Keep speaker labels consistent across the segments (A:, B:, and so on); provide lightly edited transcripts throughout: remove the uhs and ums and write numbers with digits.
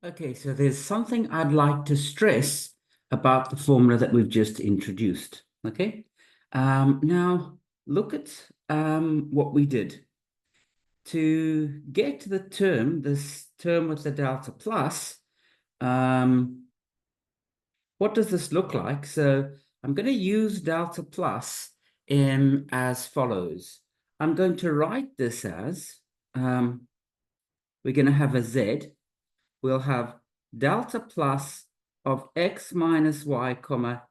A: Okay, so there's something I'd like to stress about the formula that we've just introduced. Okay, now look at what we did. To get to the term, this term with the delta plus, what does this look like? So I'm going to use delta plus as follows. I'm going to write this as, we're going to have a z. We'll have delta plus of x minus y comma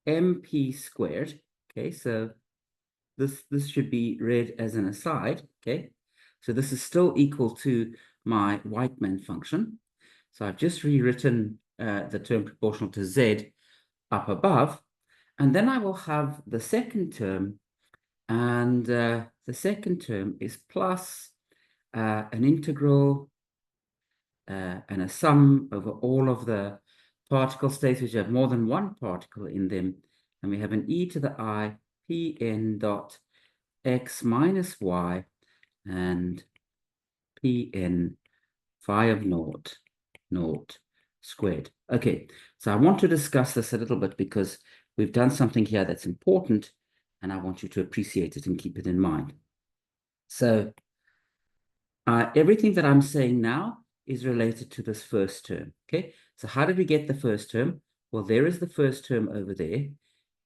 A: mp squared. Okay, so this should be read as an aside. Okay, so this is still equal to my Weightman function. So I've just rewritten the term proportional to z up above, and then I will have the second term, and the second term is plus an integral and a sum over all of the particle states which have more than one particle in them. And we have an e to the I Pn dot x minus y and Pn phi of naught squared. Okay, so I want to discuss this a little bit because we've done something here that's important and I want you to appreciate it and keep it in mind. So everything that I'm saying now is related to this first term, okay? So how did we get the first term? Well, there is the first term over there.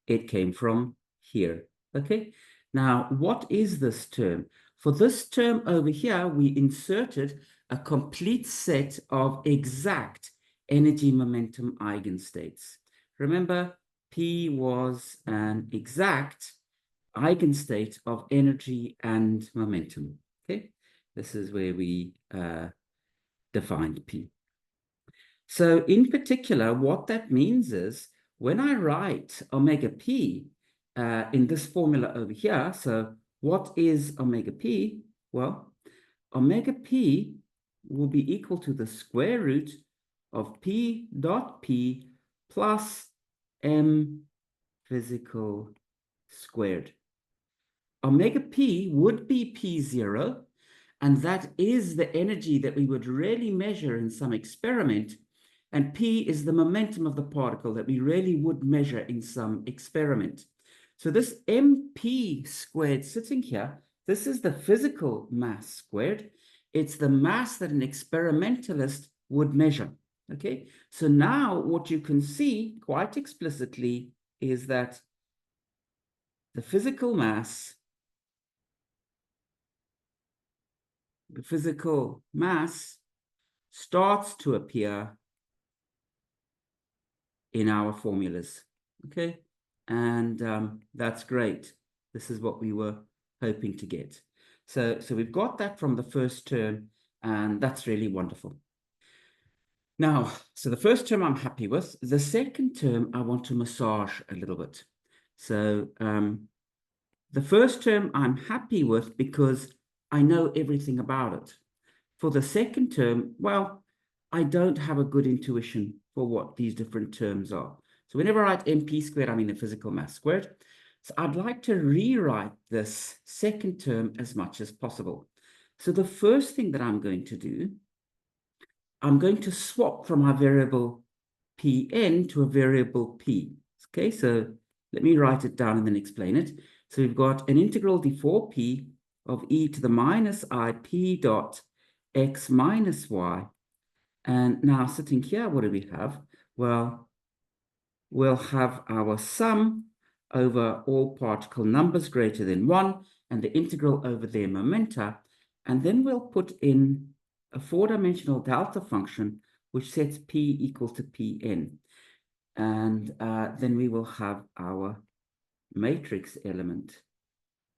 A: It came from here, okay? Now, what is this term? For this term over here, we inserted a complete set of exact energy momentum eigenstates. Remember, P was an exact eigenstate of energy and momentum, okay? This is where we defined P. So in particular, what that means is when I write omega P in this formula over here, so what is omega P? Well, omega P will be equal to the square root of P dot P plus M physical squared. Omega P would be P0, and that is the energy that we would really measure in some experiment. And P is the momentum of the particle that we really would measure in some experiment. So this MP squared sitting here, this is the physical mass squared. It's the mass that an experimentalist would measure. Okay, so now what you can see quite explicitly is that the physical mass starts to appear in our formulas, okay? And that's great. This is what we were hoping to get. So we've got that from the first term, and that's really wonderful. Now, so the first term I'm happy with. The second term I want to massage a little bit. So the first term I'm happy with because I know everything about it. For the second term, well, I don't have a good intuition for what these different terms are. So whenever I write mp squared, I mean the physical mass squared. So I'd like to rewrite this second term as much as possible. So the first thing that I'm going to do, I'm going to swap from my variable Pn to a variable P. Okay, so let me write it down and then explain it. So we've got an integral d4P of e to the minus I P dot x minus y. And now sitting here, what do we have? Well, we'll have our sum over all particle numbers greater than 1 and the integral over their momenta. And then we'll put in a four-dimensional delta function which sets P equal to Pn. And then we will have our matrix element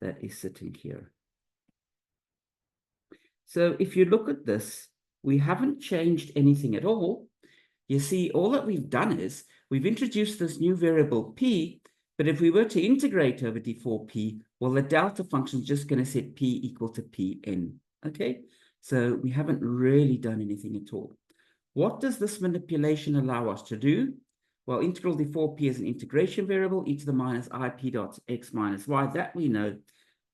A: that is sitting here. So if you look at this, we haven't changed anything at all. You see, all that we've done is we've introduced this new variable P, but if we were to integrate over d4P, well, the delta function is just going to set P equal to Pn, okay? So we haven't really done anything at all. What does this manipulation allow us to do? Well, integral d4P is an integration variable, e to the minus ip dot x minus y, that we know.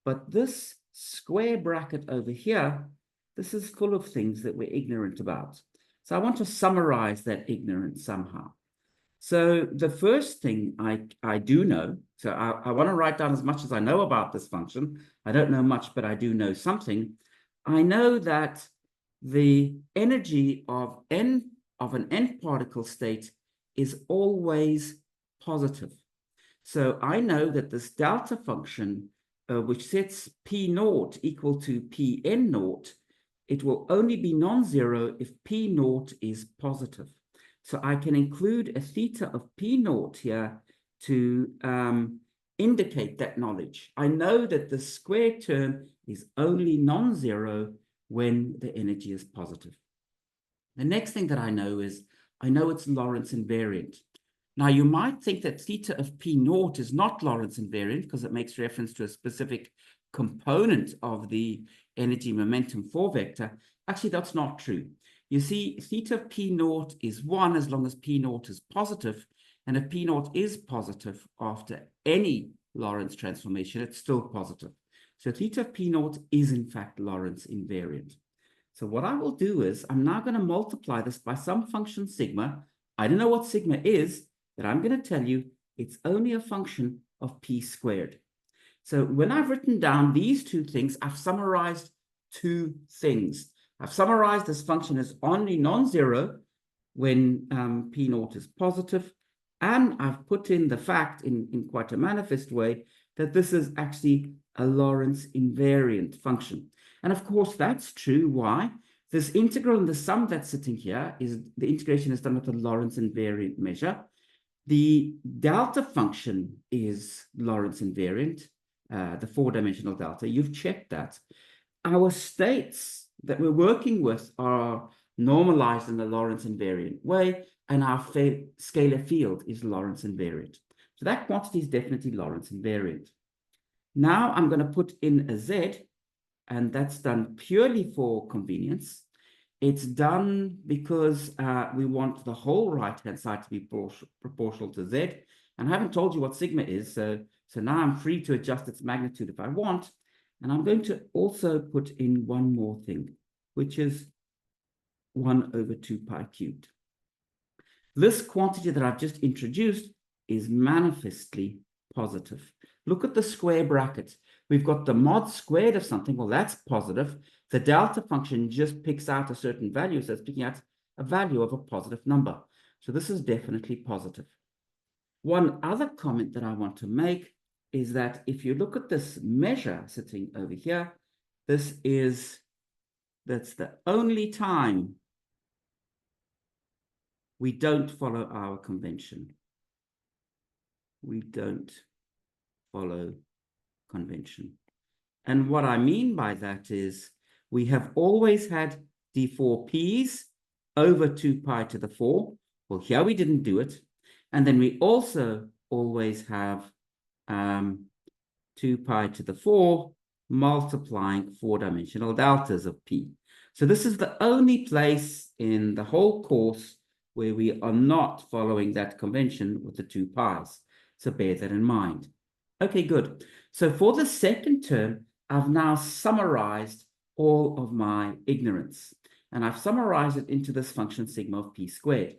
A: But this square bracket over here, this is full of things that we're ignorant about. So I want to summarize that ignorance somehow. So the first thing I do know, so I want to write down as much as I know about this function. I don't know much, but I do know something. I know that the energy of an n particle state is always positive. So I know that this delta function, which sets p naught equal to pn naught, it will only be non-zero if p naught is positive. So I can include a theta of p naught here to indicate that knowledge. I know that the square term is only non-zero when the energy is positive. The next thing that I know is I know it's Lorentz invariant. Now, you might think that theta of p naught is not Lorentz invariant because it makes reference to a specific component of the energy momentum 4 vector. Actually, that's not true. You see, theta of p naught is 1 as long as p naught is positive. And if p naught is positive after any Lorentz transformation, it's still positive. So theta of p naught is, in fact, Lorentz invariant. So what I will do is I'm now going to multiply this by some function sigma. I don't know what sigma is, but I'm going to tell you it's only a function of p squared. So when I've written down these two things, I've summarized two things. I've summarized this function as only non-zero when p naught is positive, and I've put in the fact in quite a manifest way that this is actually a Lorentz invariant function. And of course, that's true. Why? This integral and the sum that's sitting here is the integration is done with a Lorentz invariant measure. The delta function is Lorentz invariant, the 4-dimensional delta. You've checked that. Our states that we're working with are normalized in the Lorentz invariant way, and our scalar field is Lorentz invariant. So that quantity is definitely Lorentz invariant. Now I'm going to put in a z, and that's done purely for convenience. It's done because we want the whole right-hand side to be proportional to z. And I haven't told you what sigma is, so now I'm free to adjust its magnitude if I want. And I'm going to also put in one more thing, which is 1 over 2 pi cubed. This quantity that I've just introduced is manifestly positive. Look at the square bracket. We've got the mod squared of something. Well, that's positive. The delta function just picks out a certain value, so it's picking out a value of a positive number. So this is definitely positive. One other comment that I want to make is that if you look at this measure sitting over here, that's the only time we don't follow our convention. We don't follow convention. And what I mean by that is we have always had d4p's over 2 pi to the 4. Well, here we didn't do it. And then we also always have 2 pi to the 4 multiplying 4-dimensional deltas of p. So this is the only place in the whole course where we are not following that convention with the 2 pi's. So bear that in mind. Okay, good. So for the second term, I've now summarized all of my ignorance. And I've summarized it into this function sigma of p squared.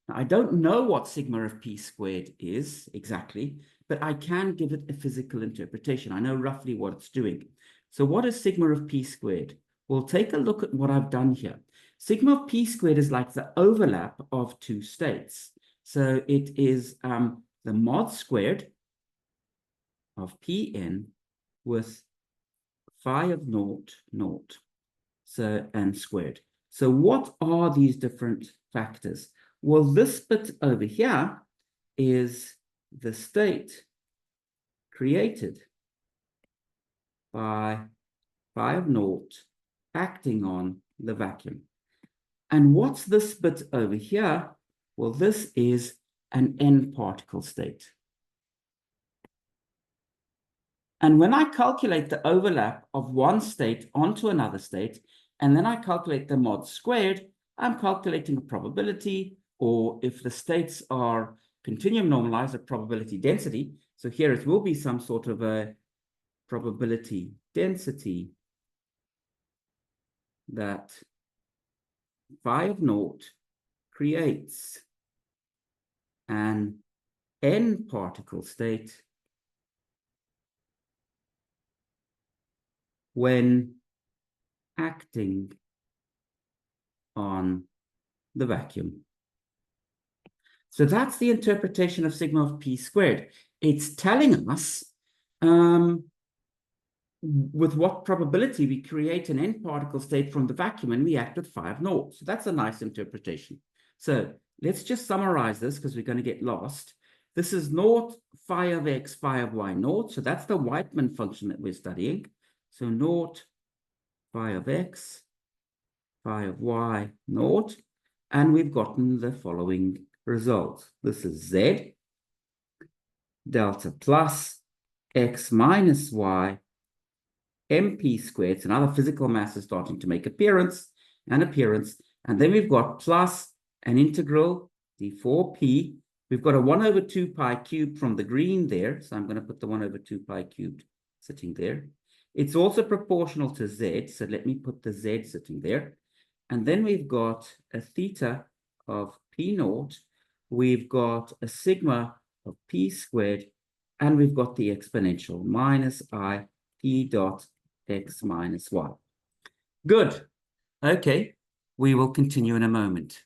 A: Now, I don't know what sigma of p squared is exactly, but I can give it a physical interpretation. I know roughly what it's doing. So what is sigma of p squared? Well, take a look at what I've done here. Sigma of p squared is like the overlap of two states. So it is the mod squared of Pn with phi of naught, so and squared. So what are these different factors? Well, this bit over here is the state created by phi of naught acting on the vacuum. And what's this bit over here? Well, this is an n particle state. And when I calculate the overlap of one state onto another state, and then I calculate the mod squared, I'm calculating a probability, or if the states are continuum normalized, a probability density. So here it will be some sort of a probability density that phi of naught creates an n particle state when acting on the vacuum. So that's the interpretation of sigma of p squared. It's telling us with what probability we create an n particle state from the vacuum and we act with phi of naught. So that's a nice interpretation. So let's just summarize this because we're going to get lost. This is naught phi of x, phi of y naught. So that's the Wightman function that we're studying. So naught phi of x, phi of y naught. And we've gotten the following result. This is z delta plus x minus y mp squared. So now the physical mass is starting to make appearance. And then we've got plus an integral d4p. We've got a 1 over 2 pi cubed from the green there. So I'm going to put the 1 over 2 pi cubed sitting there. It's also proportional to z. So let me put the z sitting there. And then we've got a theta of p naught. We've got a sigma of p squared. And we've got the exponential minus I p dot x minus y. Good. Okay. We will continue in a moment.